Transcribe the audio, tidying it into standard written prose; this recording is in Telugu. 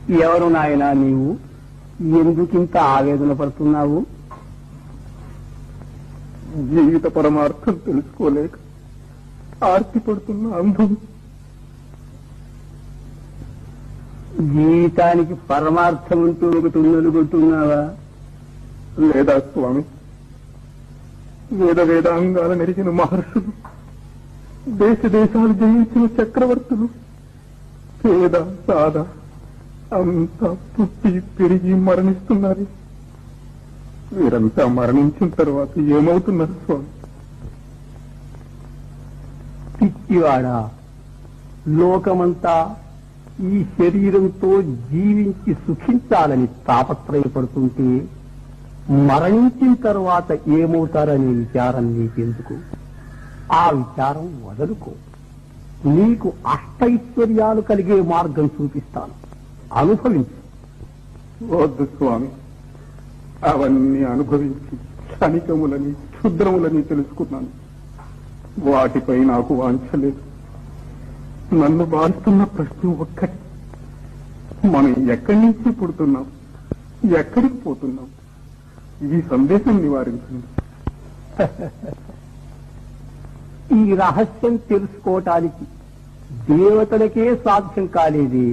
ఎవరు నాయనా నీవు? ఎందుకింత ఆవేదన పడుతున్నావు? జీవిత పరమార్థం తెలుసుకోలేక ఆర్తి పడుతున్న అనుభవం. జీవితానికి పరమార్థం అంటూ ఒకటి ఉన్నలుగొంటున్నావా? లేదా స్వామి, వేదాంగాల నెరిగిన మహర్షులు, దేశ దేశాలు జయించిన చక్రవర్తులు, పేద సాద అంతా పుట్టి పెరిగి మరణిస్తున్నారు. వీరంతా మరణించిన తర్వాత ఏమవుతున్నారు స్వామి? పిచ్చివాడా, లోకమంతా ఈ శరీరంతో జీవించి సుఖించాలని తాపత్రయపడుతుంటే మరణించిన తర్వాత ఏమవుతారనే విచారం నీకెందుకు? ఆ విచారం వదులుకో. నీకు అష్టైశ్వర్యాలు కలిగే మార్గం చూపిస్తాను, అనుభవించు. వద్దు స్వామి, అవన్నీ అనుభవించి క్షణికములని క్షుద్రములని తెలుసుకున్నాను. వాటిపై నాకు వాంఛ లేదు. నన్ను బాధిస్తున్న ప్రశ్న ఒక్కటి, మనం ఎక్కడి నుంచి పుడుతున్నాం, ఎక్కడికి పోతున్నాం? ఈ సందేశం నివారించండి. ఈ రహస్యం తెలుసుకోవటానికి దేవతలకే సాధ్యం కాలేదే